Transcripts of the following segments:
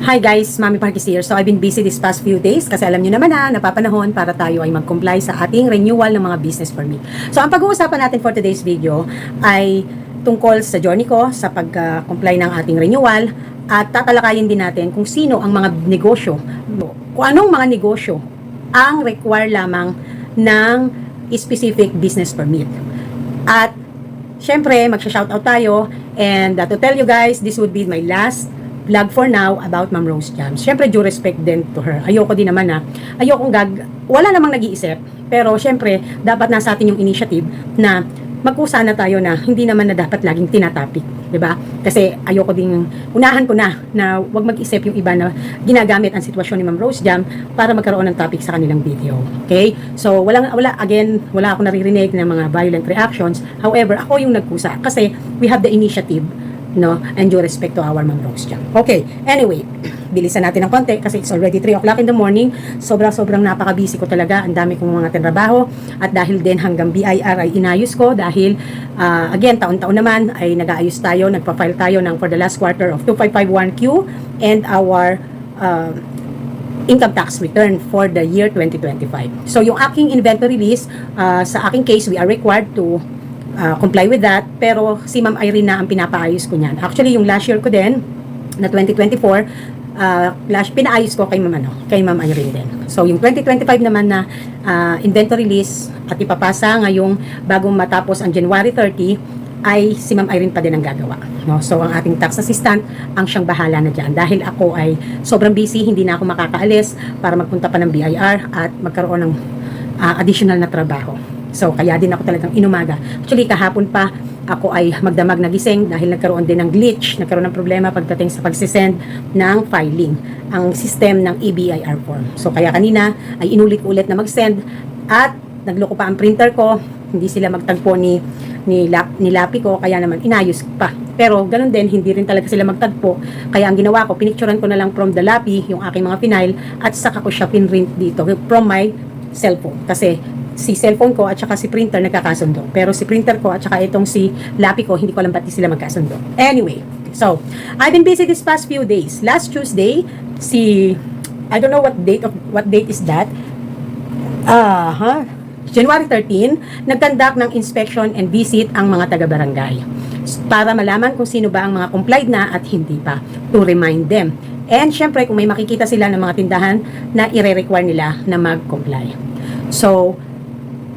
Hi guys, Mami Parkis here. So I've been busy this past few days kasi alam nyo naman na napapanahon para tayo ay mag-comply sa ating renewal ng mga business permit. So ang pag-uusapan natin for today's video ay tungkol sa journey ko sa pag-comply ng ating renewal at tatalakayin din natin kung sino ang mga negosyo, kung anong mga negosyo ang require lamang ng specific business permit. At syempre, magsha-shoutout tayo and to tell you guys, this would be my last vlog for now about Ma'am Rose Jams. Syempre, due respect din to her. Ayoko din naman wala namang nag-iisip, pero syempre, dapat nasa atin yung initiative na magkusa na tayo na hindi naman na dapat laging tinatapik, 'di ba? Kasi ayoko ding unahan ko na wag mag-isip yung iba na ginagamit ang sitwasyon ni Ma'am Rose Jam para magkaroon ng topic sa kanilang video. Okay? So, wala akong naririnig ng mga violent reactions. However, ako yung nagkusa kasi we have the initiative, no, and due respect to our Ma'am Rose Jam. Okay, anyway, bilisan natin ng konti kasi it's already 3 o'clock in the morning. Sobrang napaka-busy ko talaga. Ang dami kong mga trabaho at dahil din hanggang BIR ay inayos ko dahil again, taon-taon naman ay nag-aayos tayo, nagpa-file tayo ng for the last quarter of 2551Q and our income tax return for the year 2025. So, yung aking inventory list, sa aking case, we are required to comply with that, pero si Ma'am Irene na ang pinapaayos ko niyan. Actually, yung last year ko din, na 2024, pinaayos ko kay Ma'am Irene din. So, yung 2025 naman na inventory list at ipapasa ngayong bagong matapos ang January 30, ay si Ma'am Irene pa din ang gagawa. No? So, ang ating tax assistant ang siyang bahala na dyan. Dahil ako ay sobrang busy, hindi na ako makakaalis para magpunta pa ng BIR at magkaroon ng additional na trabaho. So, kaya din ako talagang inumaga. Actually, kahapon pa ako ay magdamag nagising dahil nagkaroon din ng glitch, nagkaroon ng problema pagdating sa pagsisend ng filing, ang system ng EBIR form. So, kaya kanina ay inulit-ulit na mag-send at nagloko pa ang printer ko, hindi sila magtagpo ni Lapi ko, kaya naman inayos pa. Pero ganun din, hindi rin talaga sila magtagpo. Kaya ang ginawa ko, pinicturean ko na lang from the Lapi yung aking mga final at saka ko siya pinrint dito from my cellphone. Kasi si cellphone ko at saka si printer nagkakasundo. Pero si printer ko at saka itong si Lapi ko, hindi ko alam ba't sila magkasundo. Anyway, so, I've been busy this past few days. Last Tuesday, I don't know what date is that? January 13, nagkandak ng inspection and visit ang mga taga-barangay para malaman kung sino ba ang mga complied na at hindi pa, to remind them. And syempre, kung may makikita sila ng mga tindahan na i-require nila na mag-comply. So,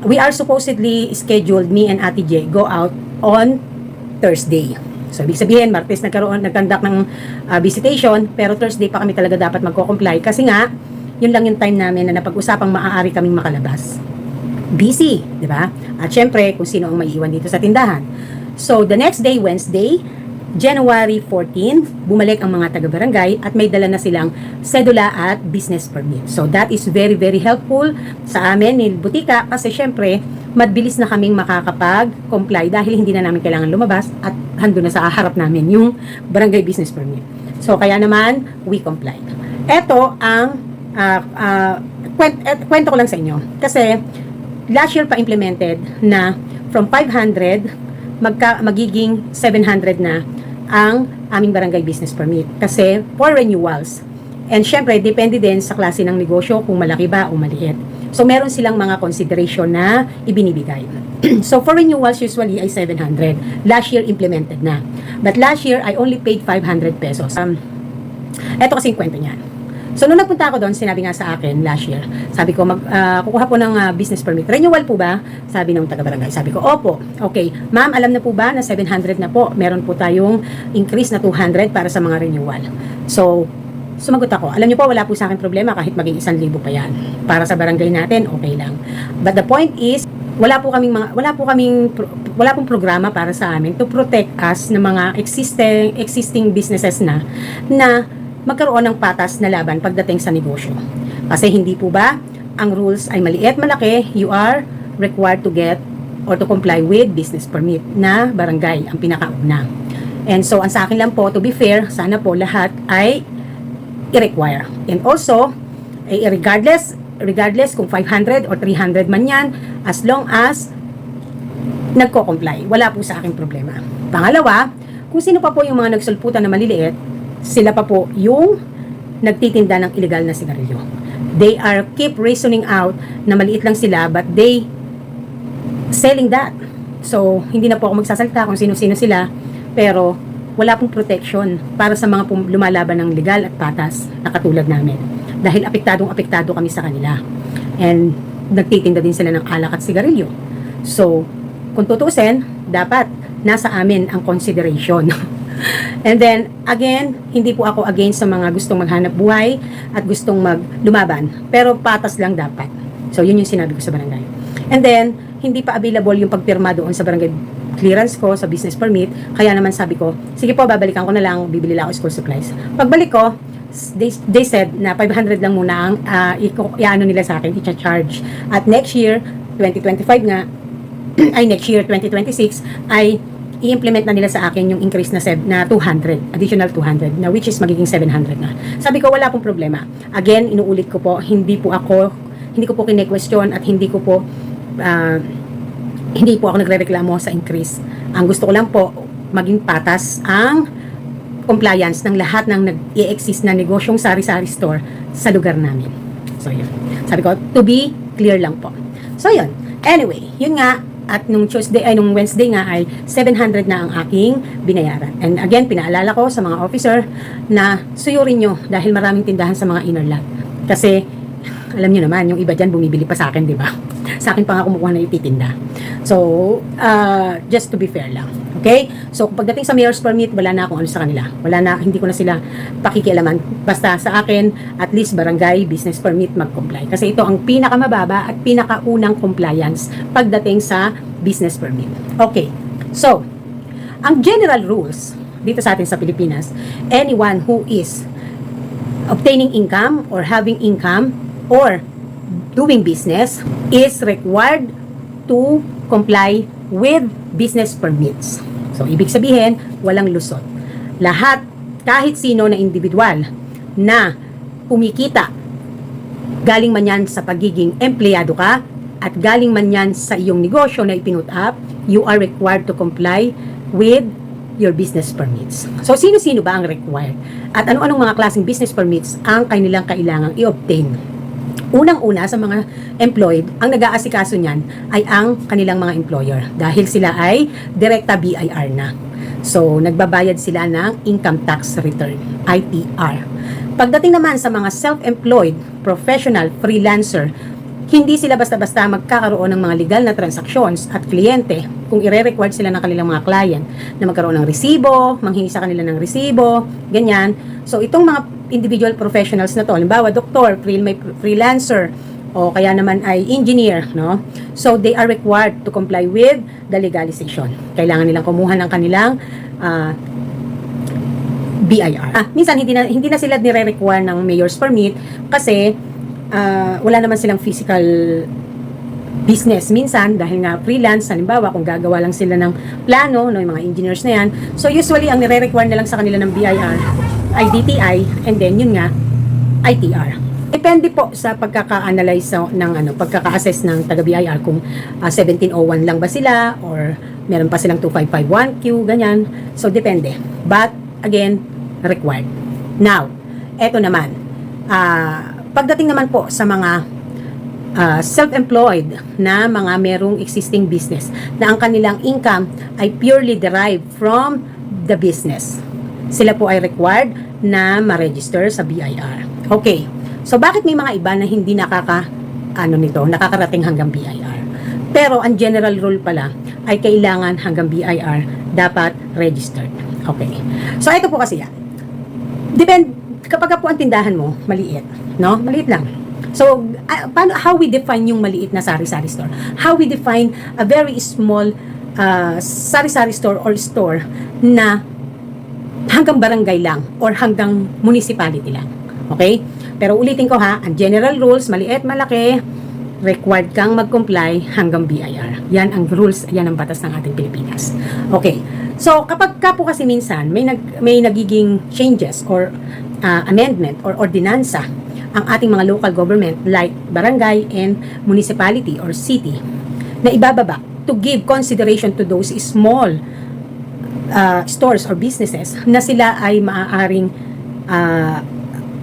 we are supposedly scheduled, me and Ate J, go out on Thursday. So, ibig sabihin, Martes nagkandak ng visitation, pero Thursday pa kami talaga dapat magko-comply kasi nga, yun lang yung time namin na napag-usapang maaari kaming makalabas. Busy, di ba? At syempre, kung sino ang maiiwan dito sa tindahan. So, the next day, Wednesday, January 14, bumalik ang mga taga-barangay at may dala na silang sedula at business permit. So, that is very, very helpful sa amin ni Butika kasi syempre, mabilis na kaming makakapag-comply dahil hindi na namin kailangan lumabas at hando na sa harap namin yung barangay business permit. So, kaya naman, we complied. Ito ang kwento ko lang sa inyo. Kasi, last year pa implemented na from 500 magiging 700 na ang aming barangay business permit kasi for renewals. And syempre, depende din sa klase ng negosyo kung malaki ba o maliit. So, meron silang mga consideration na ibinibigay. So, for renewals, usually ay 700. Last year, implemented na. But last year, I only paid 500 pesos. Eto kasing kwento niyan. So, nung nagpunta ako doon, sinabi nga sa akin last year, sabi ko, kukuha po ng business permit. Renewal po ba? Sabi ng taga-barangay. Sabi ko, opo. Okay. Ma'am, alam na po ba na 700 na po? Meron po tayong increase na 200 para sa mga renewal. So, sumagot ako. Alam niyo po, wala po sa akin problema kahit maging 1,000 pa yan. Para sa barangay natin, okay lang. But the point is, wala pong programa para sa amin to protect us ng mga existing businesses na magkaroon ng patas na laban pagdating sa negosyo. Kasi hindi po ba ang rules ay maliit, malaki, you are required to get or to comply with business permit na barangay ang pinakauna. And so, ang sa akin lang po, to be fair, sana po lahat ay i-require. And also, regardless kung 500 or 300 man yan, as long as nagko-comply, wala po sa akin problema. Pangalawa, kung sino pa po yung mga nagsulputan na maliliit, sila pa po yung nagtitinda ng illegal na sigarilyo. They are keep reasoning out na maliit lang sila but they selling that. So, hindi na po ako magsasalita kung sino-sino sila, pero wala pong protection para sa mga lumalaban ng legal at patas na katulad namin. Dahil apektado kami sa kanila. And nagtitinda din sila ng alak at sigarilyo. So, kung tutuusin, dapat nasa amin ang consideration. And then, again, hindi po ako against sa mga gustong maghanap buhay at gustong lumaban. Pero patas lang dapat. So, yun yung sinabi ko sa barangay. And then, hindi pa available yung pagpirma doon sa barangay clearance ko, sa business permit. Kaya naman sabi ko, sige po, babalikan ko na lang, bibili lang ako school supplies. Pagbalik ko, they said na 500 lang muna ang i-ano nila sa akin, i-charge. At next year, 2025 nga, ay next year, 2026, ay i-implement na nila sa akin yung increase na 200, additional 200, na which is magiging 700 na. Sabi ko, wala pong problema. Again, inuulit ko po, hindi ko po kine-question at hindi ko po ako nagrereklamo sa increase. Ang gusto ko lang po, maging patas ang compliance ng lahat ng nag-i-exist na negosyong sari-sari store sa lugar namin. So, yun. Sabi ko, to be clear lang po. So, yun. Anyway, yun nga, at nung Wednesday nga ay 700 na ang aking binayaran. And again, pinaalala ko sa mga officer na suyurin nyo dahil maraming tindahan sa mga inner lot. Kasi, alam nyo naman, yung iba dyan bumibili pa sa akin, di ba? Sa akin pa nga kumukuha na ititinda. So, just to be fair lang. Okay? So, pagdating sa mayor's permit, wala na akong ano sa kanila. Hindi ko na sila pakikialaman. Basta sa akin, at least barangay business permit mag-comply. Kasi ito ang pinakamababa at pinakaunang compliance pagdating sa business permit. Okay. So, ang general rules dito sa atin sa Pilipinas, anyone who is obtaining income or having income or doing business is required to comply with business permits. So, ibig sabihin, walang lusot. Lahat, kahit sino na individual na kumikita, galing man yan sa pagiging empleyado ka, at galing man yan sa iyong negosyo na ipinut up, you are required to comply with your business permits. So, sino-sino ba ang required? At ano-anong mga klaseng business permits ang kanilang kailangang i-obtain? Unang-una sa mga employed, ang nag-aasikaso niyan ay ang kanilang mga employer dahil sila ay direkta BIR na. So, nagbabayad sila ng income tax return, ITR. Pagdating naman sa mga self-employed, professional, freelancer, hindi sila basta-basta magkakaroon ng mga legal na transactions at kliyente kung ire-required sila ng kanilang mga client na magkaroon ng resibo, manghingi sa kanila ng resibo, ganyan. So, itong mga individual professionals na to, halimbawa, doktor, may freelancer, o kaya naman ay engineer, no? So, they are required to comply with the legalization. Kailangan nilang kumuha ng kanilang BIR. Minsan, hindi na sila nire-require ng mayor's permit kasi wala naman silang physical business minsan dahil nga freelance, halimbawa kung gagawa lang sila ng plano, no, yung mga engineers na yan. So usually ang nire-require na lang sa kanila ng BIR ay DTI and then yun nga ITR. Depende po sa pagkaka-analyze ng pagkaka-assess ng taga BIR kung 1701 lang ba sila or meron pa silang 2551Q ganyan. So depende. But again, required. Now, eto naman. Pagdating naman po sa mga self-employed na mga merong existing business na ang kanilang income ay purely derived from the business. Sila po ay required na ma-register sa BIR. Okay. So, bakit may mga iba na hindi nakakarating hanggang BIR? Pero, ang general rule pala ay kailangan hanggang BIR dapat registered. Okay. So, ito po kasi yan. Kapag po ang tindahan mo, maliit. No? Maliit lang. So, how we define yung maliit na sari-sari store? How we define a very small sari-sari store or store na hanggang barangay lang or hanggang municipality lang. Okay? Pero ulitin ko ha, ang general rules, maliit, malaki, required kang mag-comply hanggang BIR. Yan ang rules, yan ang batas ng ating Pilipinas. Okay. So, kapag po kasi minsan, may nagiging changes or amendment or ordinansa ang ating mga local government like barangay and municipality or city na ibababa to give consideration to those small stores or businesses na sila ay maaaring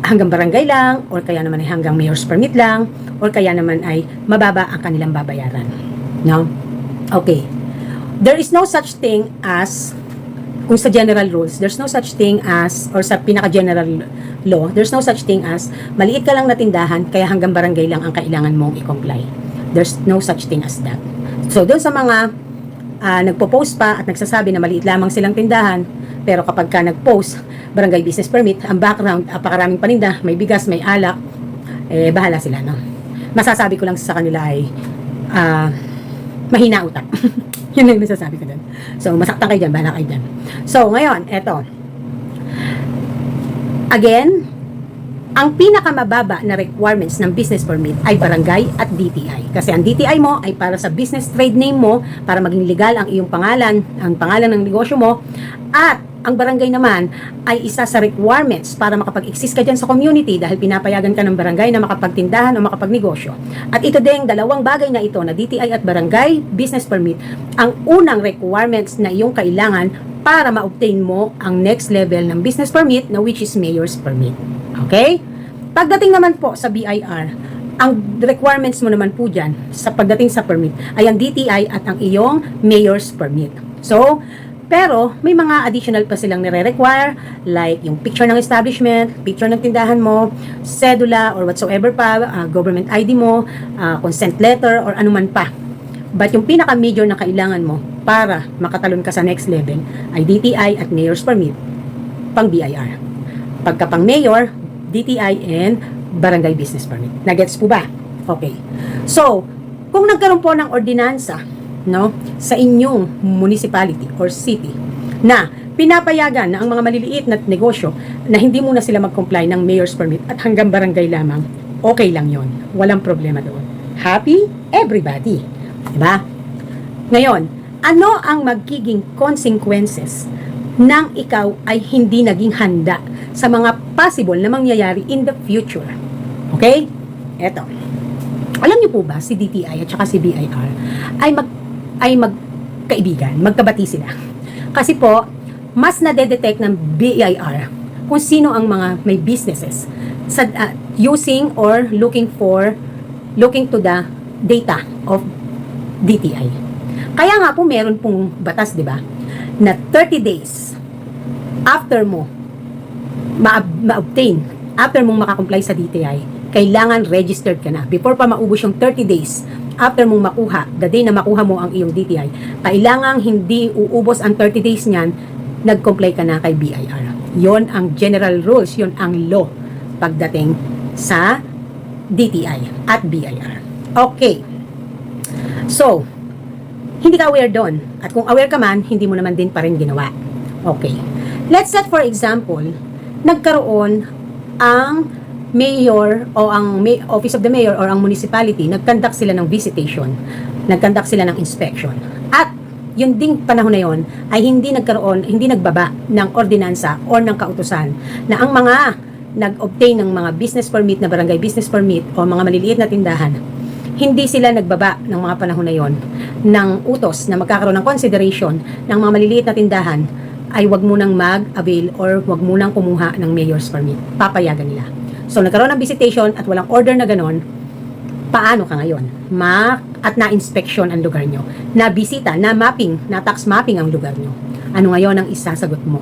hanggang barangay lang, or kaya naman ay hanggang mayor's permit lang, or kaya naman ay mababa ang kanilang babayaran. No? Okay. There is no such thing as, kung sa general rules, there's no such thing as, or sa pinaka-general law, there's no such thing as, maliit ka lang na tindahan, kaya hanggang barangay lang ang kailangan mong i-comply. There's no such thing as that. So, doon sa mga nagpo-post pa at nagsasabi na maliit lamang silang tindahan, pero kapag ka nag-post, barangay business permit, ang background, apakaraming paninda, may bigas, may alak, bahala sila, no? Masasabi ko lang sa kanila ay, mahina utak. Yun lang masasabi ko dun. So, masaktan kayo dyan, bahala kayo dyan. So, ngayon, eto. Again, ang pinakamababa na requirements ng business permit ay barangay at DTI. Kasi ang DTI mo ay para sa business trade name mo, para maging legal ang iyong pangalan, ang pangalan ng negosyo mo, at ang barangay naman ay isa sa requirements para makapag-exist ka dyan sa community dahil pinapayagan ka ng barangay na makapagtindahan o makapagnegosyo. At ito ding dalawang bagay na ito na DTI at barangay business permit ang unang requirements na iyong kailangan para ma-obtain mo ang next level ng business permit na which is mayor's permit. Okay? Pagdating naman po sa BIR, ang requirements mo naman po dyan sa pagdating sa permit ay ang DTI at ang iyong mayor's permit. So, pero may mga additional pa silang nire-require like yung picture ng establishment, picture ng tindahan mo, cedula or whatsoever pa, government ID mo, consent letter or anuman pa. But yung pinaka-major na kailangan mo para makatalon ka sa next level ay DTI at mayor's permit pang BIR. Pagka pang mayor, DTI and barangay business permit. Nagets po ba? Okay. So, kung nagkaroon po ng ordinansa, no, sa inyong municipality or city na pinapayagan na ang mga maliliit na negosyo na hindi muna sila mag-comply ng mayor's permit at hanggang barangay lamang, okay lang yon. Walang problema doon. Happy everybody. Diba? Ngayon, ano ang magiging consequences nang ikaw ay hindi naging handa sa mga possible na mangyayari in the future? Okay? Eto. Alam niyo po ba si DTI at saka si BIR ay magkaibigan, magkabati sila. Kasi po, mas nade-detect ng BIR kung sino ang mga may businesses sa using or looking to the data of DTI. Kaya nga po meron pong batas, 'di ba? Na 30 days after mo ma-obtain, after mong makakomply sa DTI, kailangan registered ka na. Before pa maubos yung 30 days, after mong makuha, the day na makuha mo ang iyong DTI, kailangang hindi uubos ang 30 days niyan, nag-comply ka na kay BIR. Yon ang general rules, yon ang law pagdating sa DTI at BIR. Okay. So, hindi ka aware doon. At kung aware ka man, hindi mo naman din pa rin ginawa. Okay. Let's set for example, nagkaroon ang mayor o ang office of the mayor or ang municipality, nag-conduct sila ng visitation, nag-conduct sila ng inspection. At yun ding panahon na yon ay hindi nagbaba ng ordinansa o ng kautusan na ang mga nag-obtain ng mga business permit na barangay business permit o mga maliliit na tindahan, hindi sila nagbaba ng mga panahon na yon ng utos na magkakaroon ng consideration ng mga maliliit na tindahan ay wag munang mag-avail or wag munang kumuha ng mayor's permit. Papayagan nila. So, nagkaroon ng visitation at walang order na ganon, paano ka ngayon? At na-inspection ang lugar nyo. Na-bisita, na-mapping, na-tax mapping ang lugar nyo. Ano ngayon ang isasagot mo?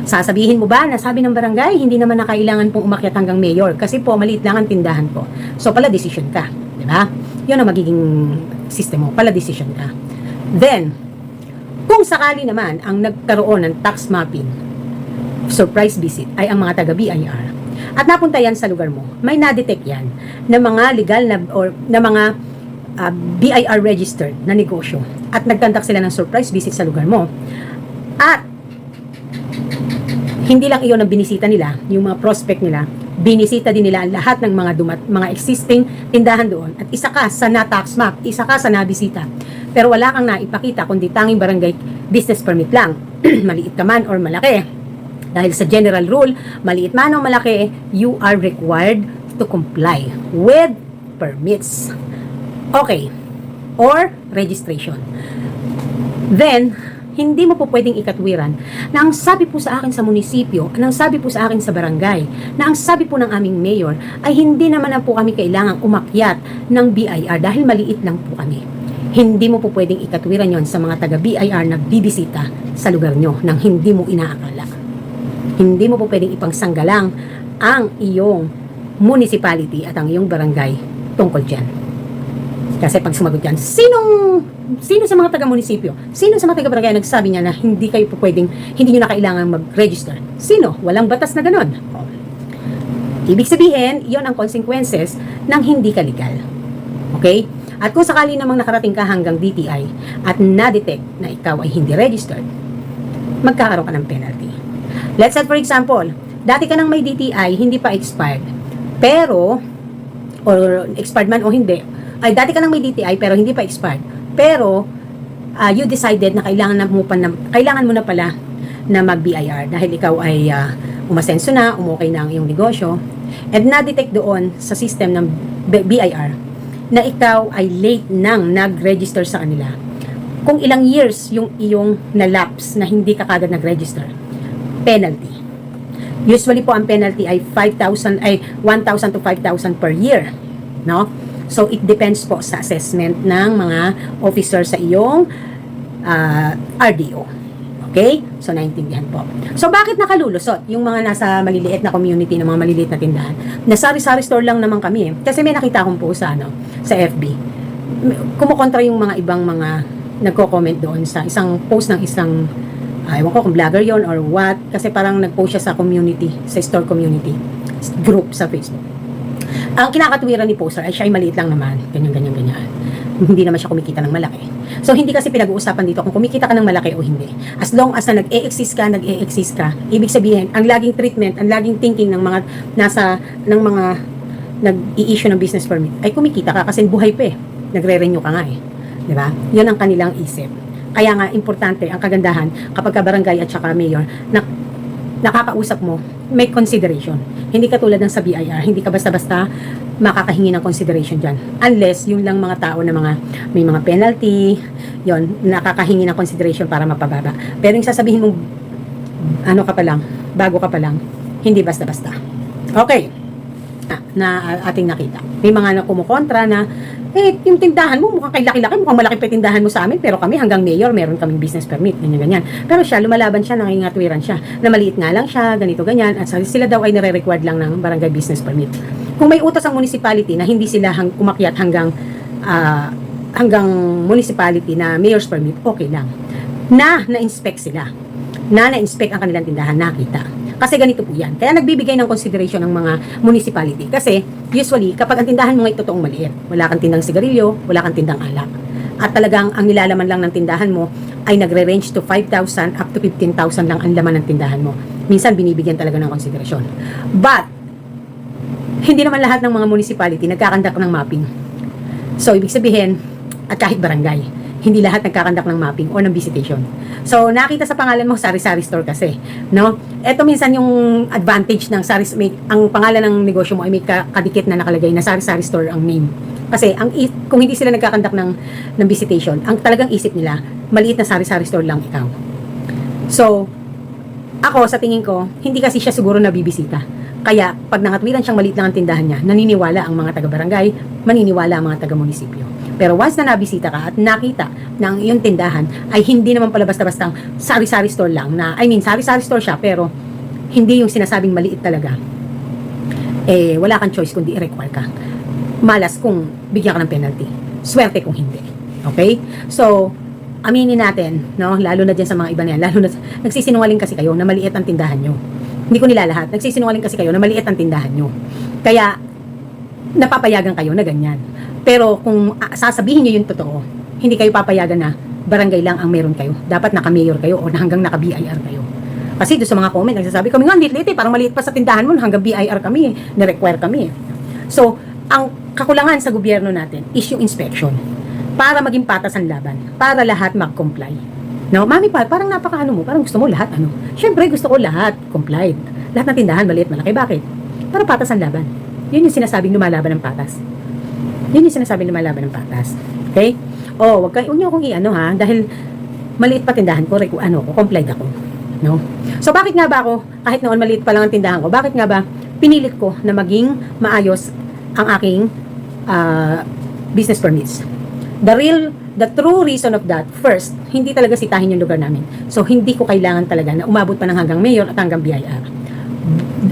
Sasabihin mo ba na sabi ng barangay, hindi naman na kailangan pong umakyat hanggang mayor kasi po maliit lang ang tindahan ko. So, pala decision ka. Diba? Yun ang magiging system mo. Pala decision ka. Then, kung sakali naman ang nagkaroon ng tax mapping, surprise visit, ay ang mga taga-BIR, at napunta yan sa lugar mo, may na-detect yan na mga legal na or na mga BIR registered na negosyo at nagkandak sila ng surprise visit sa lugar mo. At hindi lang iyon ang binisita nila, yung mga prospect nila, binisita din nila ang lahat ng mga existing tindahan doon at isa ka sa na-tax map, isa ka sa nabisita. Pero wala kang naipakita kundi tanging barangay business permit lang. Maliit ka man or malaki. Dahil sa general rule, maliit man o malaki, you are required to comply with permits. Okay. Or registration. Then, hindi mo po pwedeng ikatwiran na ang sabi po sa akin sa munisipyo, ang sabi po sa akin sa barangay, na ang sabi po ng aming mayor ay hindi naman na po kami kailangang umakyat ng BIR dahil maliit lang po kami. Hindi mo po pwedeng ikatwiran yon sa mga taga-BIR na bibisita sa lugar nyo nang hindi mo inaakala. Hindi mo po pwedeng ipangsanggalang ang iyong municipality at ang iyong barangay tungkol dyan. Kasi pag sumagot yan, sino sa mga taga-munisipyo, sino sa mga taga-barangay nagsabi niya na hindi kayo po pwedeng, hindi nyo na kailangan mag-register? Sino? Walang batas na ganon. Ibig sabihin, yon ang consequences ng hindi ka legal. Okay? At kung sakali namang nakarating ka hanggang DTI at na-detect na ikaw ay hindi registered, magkakaroon ka ng penalty. Let's say for example, dati ka nang may DTI, hindi pa expired, pero, or expired man o hindi, ay dati ka nang may DTI pero hindi pa expired, pero you decided na kailangan mo na pala na mag-BIR dahil ikaw ay umasenso na, umukay na ang iyong negosyo, and na-detect doon sa system ng BIR na ikaw ay late nang nag-register sa kanila. Kung ilang years yung iyong na-lapse na hindi ka kagad nag-register, penalty. Usually po ang penalty ay 1,000 to 5,000 per year, no? So it depends po sa assessment ng mga officer sa iyong RDO. Okay? So naintindihan po. So bakit nakalulusot yung mga nasa maliliit na community, ng mga maliliit na tindahan? Na sari-sari store lang naman kami. Kasi may nakita akong po sa FB. Kumukontra yung mga ibang mga nagko-comment doon sa isang post ng isang ewan ko kung vlogger yon or what, kasi parang nag-post siya sa community, sa store community group sa Facebook. Ang kinakatwiran ni poster ay siya ay maliit lang naman, ganyan. Hindi naman siya kumikita ng malaki. So hindi kasi pinag-uusapan dito kung kumikita ka ng malaki o hindi. As long as na nag-e-exist ka, ibig sabihin, ang laging treatment, ang laging thinking ng mga mga nag-i-issue ng business permit ay kumikita ka kasi buhay pa eh. Nagre-renew ka nga eh. 'Di ba? 'Yun ang kanilang isip. Kaya nga, importante, ang kagandahan, kapag ka barangay at saka mayor, nakakausap mo, may consideration. Hindi katulad ng sa BIR, hindi ka basta-basta makakahingi ng consideration dyan. Unless, yun lang mga tao na may mga penalty, yun, nakakahingi ng consideration para mapababa. Pero yung sasabihin mong, bago ka pa lang, hindi basta-basta. Okay. Na ating nakita. May mga kumukontra na, yung tindahan mo, mukhang kay laki-laki, mukhang malaki pa tindahan mo sa amin, pero kami hanggang mayor, meron kaming business permit, ganyan. Pero siya, lumalaban siya, nangingatwiran siya, na maliit nga lang siya, ganito, ganyan, at sila daw ay nare-required lang ng barangay business permit. Kung may utos ang municipality na hindi sila umakyat hanggang municipality na mayor's permit, okay lang. Na-inspect sila. Na-inspect ang kanilang tindahan, nakita. Kasi ganito po yan. Kaya nagbibigay ng consideration ng mga municipality. Kasi usually, kapag ang tindahan mo ngay totoong maliit, wala kang tindang sigarilyo, wala kang tindang alak. At talagang ang nilalaman lang ng tindahan mo ay nagre-range to 5,000 up to 15,000 lang ang laman ng tindahan mo. Minsan binibigyan talaga ng konsiderasyon. But, hindi naman lahat ng mga municipality nagkakandak ng mapping. So, ibig sabihin, at kahit barangay, hindi lahat nagkakandak ng mapping o ng visitation. So, nakita sa pangalan mo, sari-sari store kasi, no? Ito minsan yung advantage ng ang pangalan ng negosyo mo ay may kadikit na nakalagay na sari-sari store ang name. Kasi, kung hindi sila nagkakandak ng visitation, ang talagang isip nila, maliit na sari-sari store lang ikaw. So, ako, sa tingin ko, hindi kasi siya siguro nabibisita. Kaya, pag nangatwiran siyang maliit lang ang tindahan niya, naniniwala ang mga taga-barangay, maniniwala ang mga taga-munisipyo. Pero once na nabisita ka at nakita na ang iyong tindahan ay hindi naman pala basta-bastang sari-sari store lang sari-sari store siya pero hindi yung sinasabing maliit talaga, wala kang choice kundi i-require ka. Malas kung bigyan ka ng penalty. Swerte kung hindi. Okay? So, aminin natin, no? Lalo na dyan sa mga iba na yan, lalo na nagsisinungaling kasi kayo na maliit ang tindahan nyo. Hindi ko nilalahat. Nagsisinungaling kasi kayo na maliit ang tindahan nyo. Kaya, napapayagan kayo na ganyan. Pero kung sasabihin nyo yung totoo, hindi kayo papayagan na barangay lang ang meron kayo. Dapat naka-mayor kayo o hanggang naka-BIR kayo. Kasi doon sa mga comment, nagsasabi kami nga, liit parang maliit pa sa tindahan mo, hanggang BIR kami, na-require kami. So, ang kakulangan sa gobyerno natin is yung inspection para maging patas ang laban, para lahat mag-comply. No, mami pa, parang napakaano mo, parang gusto mo lahat Syempre, gusto ko lahat complied. Lahat ng tindahan, maliit, malaki. Bakit? Para patas ang laban. Yun yung sinasabing lumalaban ng patas. Yun yung sinasabing lumalaban ng patas. Okay? Huwag niyo akong dahil maliit pa tindahan ko, complied ako. No? So, bakit nga ba ako, kahit noon maliit pa lang ang tindahan ko, bakit nga ba pinilit ko na maging maayos ang aking business permits? The true reason of that, first, hindi talaga sitahin yung lugar namin. So, hindi ko kailangan talaga na umabot pa ng hanggang mayor at hanggang BIR.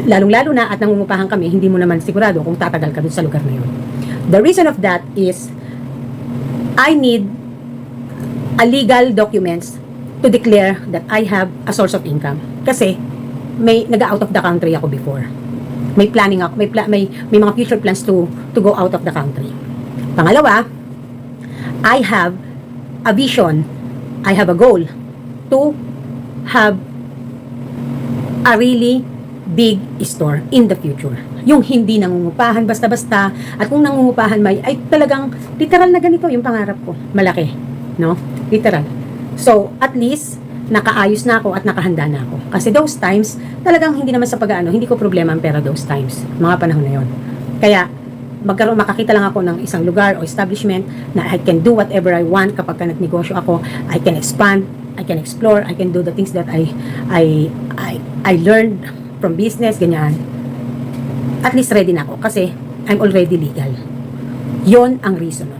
Lalong-lalo na at nangungupahan kami, hindi mo naman sigurado kung tatagal ka dun sa lugar na yun. The reason of that is, I need a legal documents to declare that I have a source of income. Kasi, may nag-out of the country ako before. May planning ako, may mga future plans to go out of the country. Pangalawa, I have a vision, I have a goal to have a really big store in the future. Yung hindi nangungupahan basta-basta, at kung nangungupahan ay talagang literal na ganito yung pangarap ko. Malaki, no? Literal. So, at least nakaayos na ako at nakahanda na ako. Kasi those times, talagang hindi naman sa pag-ano, hindi ko problema ang pera those times, mga panahon na yon. Kaya, makakita lang ako ng isang lugar o establishment na I can do whatever I want kapag nagnegosyo ako. I can expand, I can explore, I can do the things that I learned from business, ganyan. At least ready na ako kasi I'm already legal. Yon ang reason.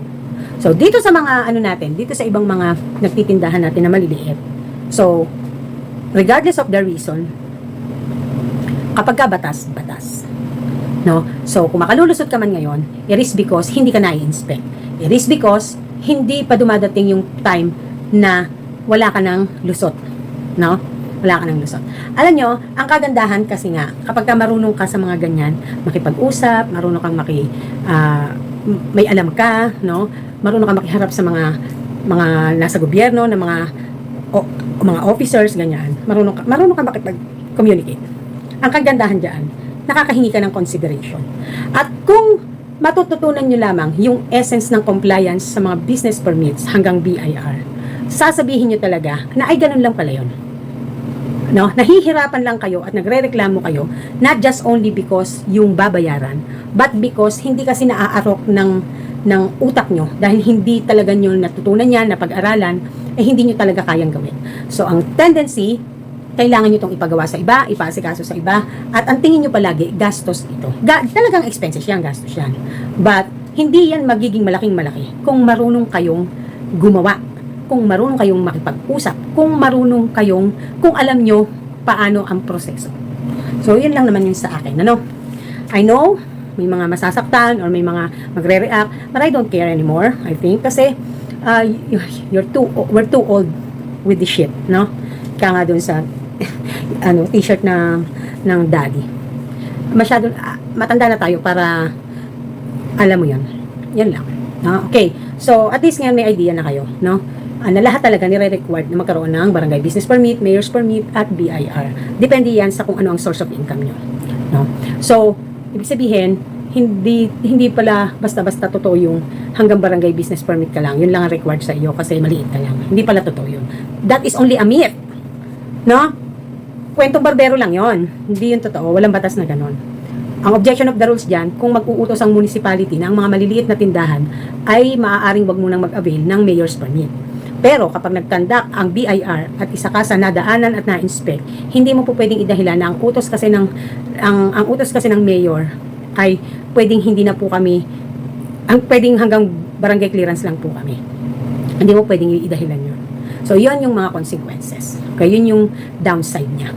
So, dito sa mga dito sa ibang mga nagtitindahan natin na maliliit. So, regardless of the reason, kapag ka batas. No? So, kung makalulusot ka man ngayon, it is because hindi ka na-inspect. It is because hindi pa dumadating yung time na wala ka ng lusot. No? Wala ka ng lusot. Alam nyo, ang kagandahan kasi nga, kapag ka marunong ka sa mga ganyan, makipag-usap, marunong kang may alam ka, no? Marunong kang makiharap sa mga nasa gobyerno, na mga officers, ganyan. Marunong kang makipag-communicate. Ang kagandahan dyan, nakakahingi ka ng consideration. At kung matututunan nyo lamang yung essence ng compliance sa mga business permits hanggang BIR, sasabihin nyo talaga na ay ganun lang pala yun. No? Nahihirapan lang kayo at nagrereklamo kayo, not just only because yung babayaran, but because hindi kasi naaarok ng utak nyo dahil hindi talaga nyo natutunan yan, napag-aralan, hindi nyo talaga kayang gawin. So, ang tendency, kailangan nyo itong ipagawa sa iba, ipaasikaso sa iba, at ang tingin nyo palagi, gastos ito. Talagang expenses yan, gastos yan. But, hindi yan magiging malaking-malaki kung marunong kayong gumawa, kung marunong kayong makipag-usap, kung alam nyo paano ang proseso. So, yun lang naman yun sa akin. I know, may mga masasaktan or may mga magre-react, but I don't care anymore, I think, kasi we're too old with this shit, no? Kaya nga dun sa t-shirt ng daddy. Masyadong matanda na tayo para alam mo yan. Yan lang. No? Okay. So, at least ngayon may idea na kayo, no? Na lahat talaga nire-required na magkaroon ng barangay business permit, mayor's permit, at BIR. Depende yan sa kung ano ang source of income nyo. No? So, ibig sabihin, hindi pala basta-basta totoo yung hanggang barangay business permit ka lang. Yun lang ang required sa iyo kasi maliit ka lang. Hindi pala totoo yun. That is only a myth. No? Kwentong barbero lang yon. Hindi yun totoo. Walang batas na ganon. Ang objection of the rules dyan, kung mag-uutos ang municipality na ang mga maliliit na tindahan ay maaaring wag munang mag-avail ng mayor's permit. Pero kapag nagtandak ang BIR at isa ka sa nadaanan at na-inspect, hindi mo po pwedeng idahilan na ang utos kasi ng mayor ay pwedeng hindi na po kami, pwedeng hanggang barangay clearance lang po kami. Hindi mo pwedeng idahilan yun. So, yun yung mga consequences. Okay, yun yung downside niya.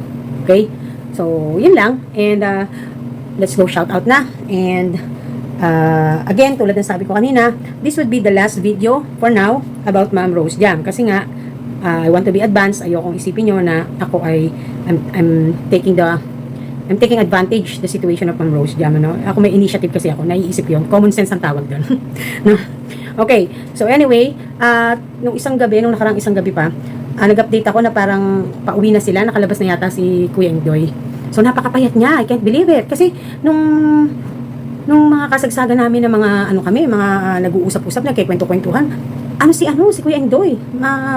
Okay? So, yun lang. And, let's go shout out na. And, again, tulad ng sabi ko kanina, this would be the last video for now about Ma'am Rose Jam. Kasi nga, I want to be advanced. Ayokong isipin nyo na ako I'm taking advantage the situation of Ma'am Rose Jam. No? Ako may initiative kasi ako. Naiisip yun. Common sense ang tawag doon. No? Okay. So anyway, nung nakarang isang gabi pa, nag-update ako na parang pauwi na sila. Nakalabas na yata si Kuya Indoy. So napakapayat niya. I can't believe it. Kasi nung mga kasagsagan namin ng mga mga nag-uusap-usap, nagkikwento-kwentuhan, si Kuya Indoy,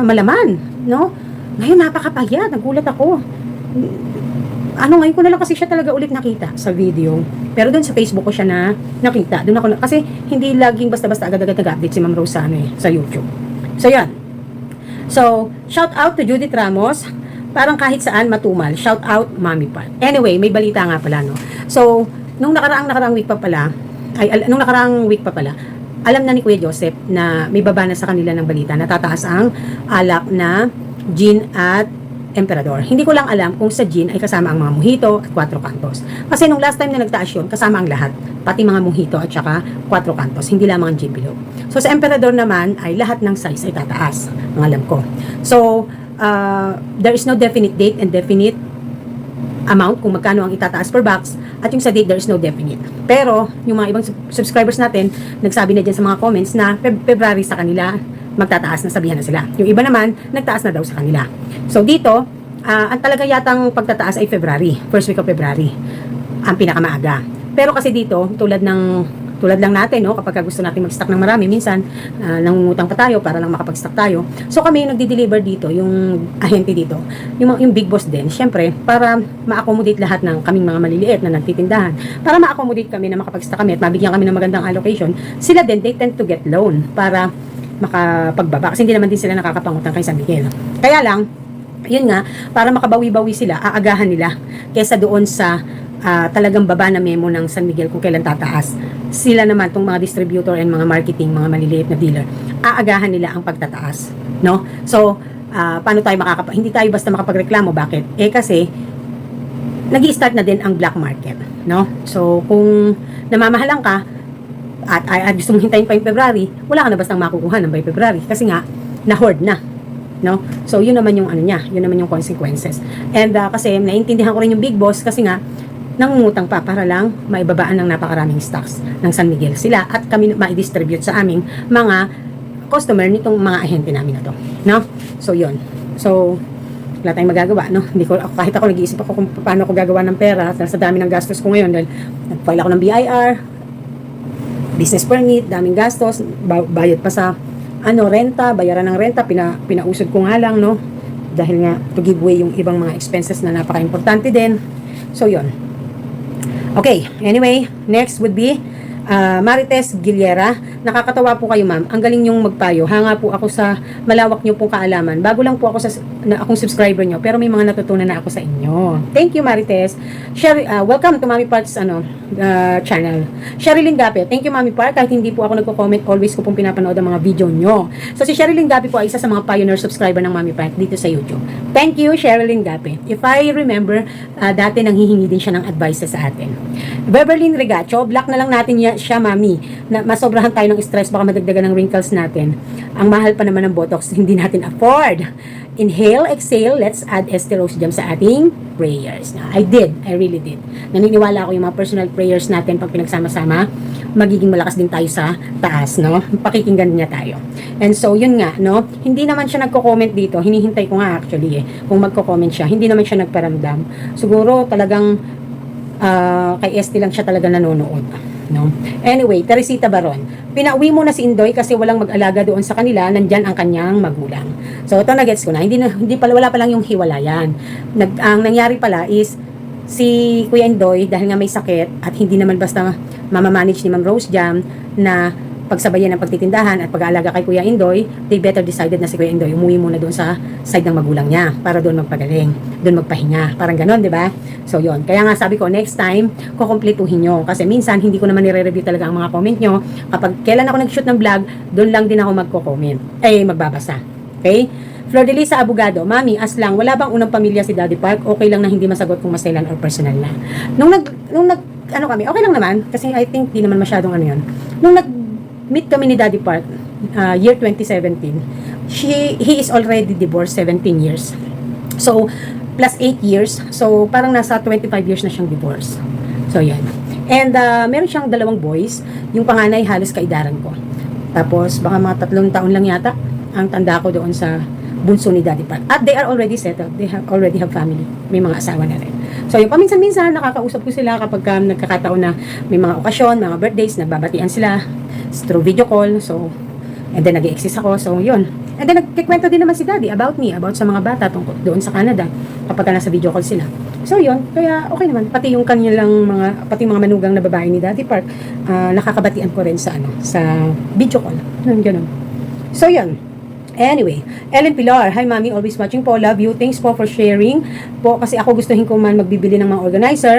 malaman, no? Ngayon napakapayat. Nagulat ako. Ngayon ko na lang kasi siya talaga ulit nakita sa video. Pero doon sa Facebook ko siya nakita. Doon ako kasi hindi laging basta-basta agad-agad nag-update si Ma'am Rose sa YouTube. So yan. So, shout out to Judith Ramos. Parang kahit saan matumal. Shout out, Mami Pat. Anyway, may balita nga pala, no? So, nung nakaraang week pa pala, alam na ni Kuya Joseph na may baba na sa kanila ng balita na tataas ang alak na gin at emperador. Hindi ko lang alam kung sa gin ay kasama ang mga mojito at 4 cantos. Kasi nung last time na nagtaas yun, kasama ang lahat. Pati mga mojito at saka 4 cantos. Hindi lamang ang gin below. So sa emperador naman ay lahat ng size ay tataas. Ang alam ko. So, there is no definite date and definite amount kung magkano ang itataas per box, at yung sa date there is no definite. Pero yung mga ibang subscribers natin nagsabi na dyan sa mga comments na February sa kanila magtataas na, sabihan na sila. Yung iba naman nagtaas na daw sa kanila. So dito ang talaga yatang pagtataas ay February, first week of February ang pinakamaaga. Pero kasi dito tulad lang natin, no, kapag gusto natin mag-stock ng marami, minsan nangungutang pa tayo para lang makapag-stock tayo. So kami yung nagdi-deliver dito, yung ahente dito, yung big boss din, syempre, para ma-accommodate lahat ng kaming mga maliliit na nagtitindahan. Para ma-accommodate kami na makapag-stock kami at mabigyan kami ng magandang allocation, sila din, they tend to get loan para makapagbaba. Kasi hindi naman din sila nakakapangutang kay San Miguel. Kaya lang, yun nga, para makabawi-bawi sila, aagahan nila kesa doon sa talagang baba na memo ng San Miguel kung kailan tataas. Sila naman, tong mga distributor and mga marketing, mga maliliit na dealer, aagahan nila ang pagtataas, no? So, paano tayo hindi tayo basta makapagreklamo. Bakit? Kasi nag-i-start na din ang black market, no? So, kung namamahalan ka at gusto mong hintayin pa yung February, wala ka na bastang makukuha ng by February kasi nga na-hoard na, no? So, yun naman yung yun naman yung consequences. And kasi naiintindihan ko rin yung big boss kasi nga nangungutang pa para lang maibabaan ng napakaraming stocks ng San Miguel sila at kami ma-distribute sa aming mga customer nitong mga ahente namin na to, no? So yun. So wala tayong magagawa, no? Kahit ako nag-iisip ako kung paano ako gagawa ng pera dahil sa dami ng gastos ko ngayon, dahil nag-file ako ng BIR, business permit, daming gastos, bayad pa sa renta, bayaran ng renta, pinausod ko nga lang, no? Dahil nga to give way yung ibang mga expenses na napaka-importante din. So yun. Okay, anyway, next would be Marites Gilera. Nakakatawa po kayo, ma'am. Ang galing nyong magpayo. Hanga po ako sa malawak nyo pong kaalaman. Bago lang po ako akong subscriber nyo, pero may mga natutunan na ako sa inyo. Thank you, Marites. Welcome to Mami Parts channel. Sherilyn Gape. Thank you, Mami Part. Kahit hindi po ako nagko-comment, always ko pong pinapanood ang mga video nyo. So, si Sherilyn Gape po ay isa sa mga pioneer subscriber ng Mami Part dito sa YouTube. Thank you, Sherilyn Gape. If I remember, dati nanghihingi din siya ng advice sa atin. Beverlyn Regacho, block na lang natin siya, Mami. Masobrahan tayo ng stress, baka madagdagan ng wrinkles natin. Ang mahal pa naman ng Botox, hindi natin afford. Inhale, exhale, let's add Estee Rose Jam sa ating prayers. I really did. Naniniwala ako yung mga personal prayers natin pag pinagsama-sama, magiging malakas din tayo sa taas, no? Pakikinggan niya tayo. And so, yun nga, no? Hindi naman siya nagko-comment dito. Hinihintay ko nga actually kung magko-comment siya. Hindi naman siya nagparamdam. Siguro talagang kay Estee lang siya talaga nanonood, no? Anyway, Teresita Baron, pinauwi mo na si Indoy kasi walang mag-alaga doon sa kanila, nandyan ang kanyang magulang. So ito na-gets ko na, wala pa lang yung hiwalayan. Ang nangyari pala is si Kuya Indoy, dahil nga may sakit at hindi naman basta mamamanage ni Ma'am Rose Jam na pagsabayan ng pagtitindahan at pag-aalaga kay Kuya Indoy, they better decided na si Kuya Indoy umuwi muna doon sa side ng magulang niya para doon magpagaling, doon magpahinga, parang ganon, di ba? So yon, kaya nga sabi ko next time kukumpletuhin nyo kasi minsan hindi ko naman nire-review talaga ang mga comment nyo. Kapag kailan ako nag-shoot ng vlog, doon lang din ako magko-comment, magbabasa. Okay? Flor de Lisa Abogado, Mami, lang, wala bang unang pamilya si Daddy Park? Okay lang na hindi masagot kung masailan or personal na. Nung kami, okay lang naman kasi I think di naman masyadong yun. Nung meet kami ni Daddy Park, year 2017, he is already divorced 17 years. So, plus 8 years. So, parang nasa 25 years na siyang divorce. So, yan. And, meron siyang 2 boys. Yung panganay, halos kaidaran ko. Tapos, baka mga 3 taon lang yata ang tanda ko doon sa bunso ni Daddy Park. At they are already settled. They already have family. May mga asawa na rin. So, yung paminsan-minsan, nakakausap ko sila kapag nagkakataon na may mga okasyon, mga birthdays, nagbabatian sila through video call. So, and then nag-i-exist ako. So, yun. And then nagkikwento din naman si Daddy about me, about sa mga bata tungkol doon sa Canada kapag nasa video call sila. So, yun. Kaya, okay naman. Pati yung kanilang pati mga manugang na babae ni Daddy Park, nakakabatian ko rin sa video call. Ganun. So, yun. Anyway, Ellen Pilar, hi mami, always watching po, love you, thanks po for sharing po, kasi ako gustuhin ko man magbibili ng mga organizer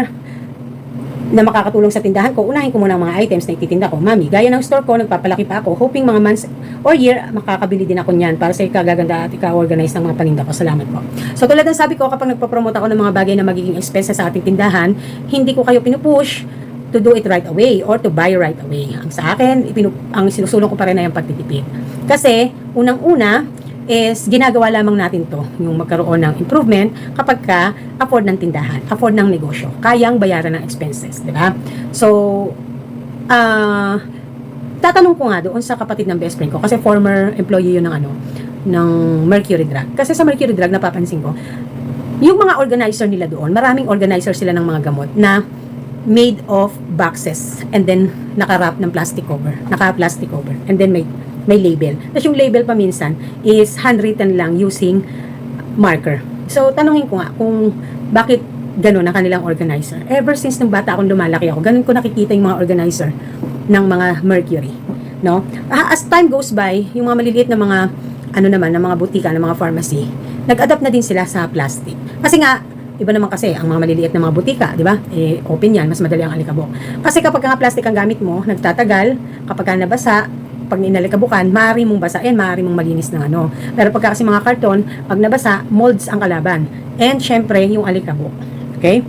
na makakatulong sa tindahan ko. Unahin ko muna ang mga items na ititinda ko. Mami, gaya ng store ko, nagpapalaki pa ako, hoping mga months or year, makakabili din ako niyan para sa ikagaganda at ika-organize ng mga paninda ko. Salamat po. So tulad ng sabi ko, kapag nagpapromote ako ng mga bagay na magiging expenses sa ating tindahan, hindi ko kayo pinupush to do it right away or to buy right away. Ang sa akin, ang sinusulong ko pa rin ay ang pagtitipid. Kasi, unang-una, is ginagawa lamang natin to, yung magkaroon ng improvement kapag ka afford ng tindahan, afford ng negosyo, kayang bayaran ng expenses, di ba? So, tatanong ko nga doon sa kapatid ng best friend ko, kasi former employee yun ng Mercury Drug. Kasi sa Mercury Drug, napapansin ko, yung mga organizer nila doon, maraming organizer sila ng mga gamot na made of boxes and then naka-wrap ng plastic cover, naka-plastic cover, and then may label. Tapos yung label pa minsan is handwritten lang using marker. So, tanungin ko nga kung bakit gano'n ang kanilang organizer. Ever since nung bata akong lumalaki ako, ganun ko nakikita yung mga organizer ng mga Mercury. No? As time goes by, yung mga maliliit na mga, ng mga butika, ng mga pharmacy, nag-adapt na din sila sa plastic. Kasi nga, iba naman kasi ang mga maliliit na mga butika, di ba? Open yan, mas madali ang alikabok. Kasi kapag nga plastic ang gamit mo, nagtatagal, kapag ka nabasa, pag inalikabukan, maaari mong basain, maaari mong malinis ng Pero pagka kasi mga karton, pag nabasa, molds ang kalaban. And syempre, yung alikabok. Okay?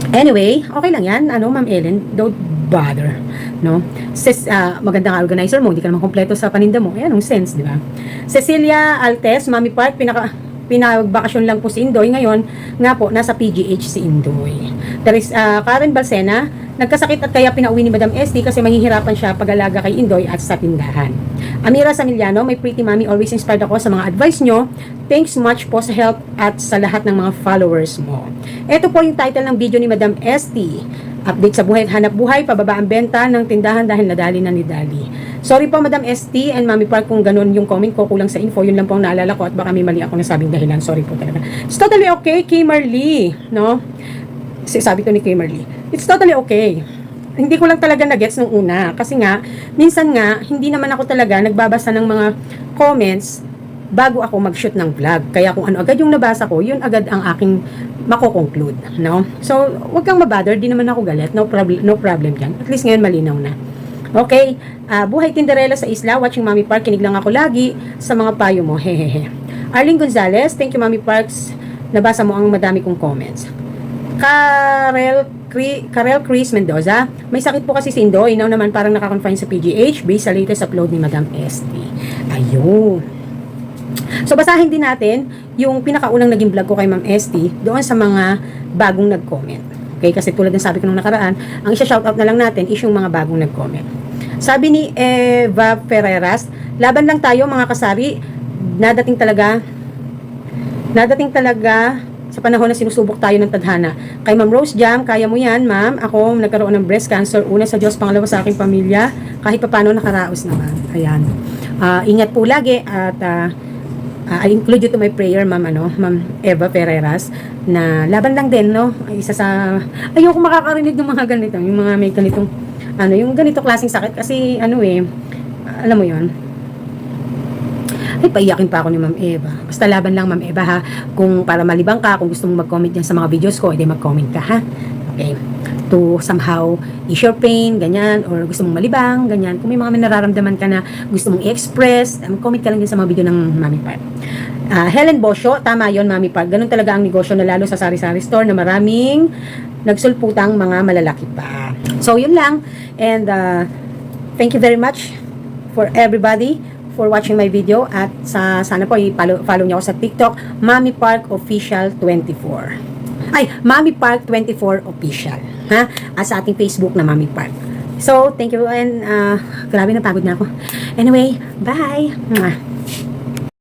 Anyway, okay lang yan. Ma'am Ellen, don't bother. No? Magandang organizer mo, hindi ka naman kompleto sa paninda mo. Anong sense, di ba? Cecilia Altes, Mami Park, pinagbakasyon lang po si Indoy. Ngayon, nga po, nasa PGH si Indoy. There is Karen Balsena, nagkasakit at kaya pinauwi ni Madam ST kasi mahihirapan siya pag-alaga kay Indoy at sa tindahan. Amira Samiliano, my pretty mommy, always inspired ako sa mga advice nyo. Thanks much po sa help at sa lahat ng mga followers mo. Ito po yung title ng video ni Madam ST. Update sa buhay at hanap buhay, pababa ang benta ng tindahan dahil nadali na ni Dali. Sorry po Madam ST and Mami Park kung ganun yung comment ko, kulang sa info, yun lang po ang naalala ko at baka may mali ako nasabing dahilan. Sorry po talaga. It's totally okay, Kimberly, no? Sabi to ni Kimberly, it's totally okay. Hindi ko lang talaga na-gets nung una. Kasi nga, minsan nga, hindi naman ako talaga nagbabasa ng mga comments bago ako mag-shoot ng vlog. Kaya kung ano agad yung nabasa ko, yun agad ang aking mako-conclude. No? So, wag kang mabother. Di naman ako galit. No problem dyan. At least ngayon malinaw na. Okay. Buhay Tinderella sa isla. Watching Mami Park. Kinig lang ako lagi sa mga payo mo. Hehehe. Arlene Gonzalez. Thank you Mami Parks. Nabasa mo ang madami kong comments. Karel Chris Mendoza, may sakit po kasi si Indoy. Now naman parang nakakonfine sa PGH based sa latest upload ni Madam ST. Ayun. So basahin din natin yung pinakaunang naging vlog ko kay Ma'am ST doon sa mga bagong nag-comment. Okay, kasi tulad ng sabi ko nung nakaraan, ang isa-shoutout na lang natin is yung mga bagong nag-comment. Sabi ni Eva Ferreras, laban lang tayo mga kasari, nadating talaga sa panahon na sinusubok tayo ng tadhana. Kay Ma'am Rose Jam, kaya mo yan, ma'am. Ako, nagkaroon ng breast cancer. Una sa Diyos, pangalawa sa aking pamilya. Kahit pa paano, nakaraos naman. Ayan. Ingat po lagi at I include you to my prayer, ma'am, Ma'am Eva Ferreras, na laban lang din, no? Isa sa, ayoko makakarinig ng mga ganito, yung mga may ganitong, yung ganito klaseng sakit. Kasi, alam mo yon. Ay, paiyakin pa ako ni Ma'am Eva. Basta laban lang, Ma'am Eva, ha? Kung para malibang ka, kung gusto mong mag-comment dyan sa mga videos ko, edi mag-comment ka, ha? Okay. To somehow ease your pain, ganyan, or gusto mong malibang, ganyan. Kung may mga nararamdaman ka na gusto mong i-express, mag-comment ka lang din sa mga video ng Mami Park. Helen Bosio, tama yon Mami Park. Ganun talaga ang negosyo na lalo sa sari-sari store na maraming nagsulputang mga malalaki pa. So, yun lang. And thank you very much for everybody for watching my video at sana po i-follow niyo ako sa TikTok, Mami Park Official 24. Ay, Mami Park 24 Official, ha? At sa ating Facebook na Mami Park. So, thank you and grabe na pagod na ako. Anyway, bye.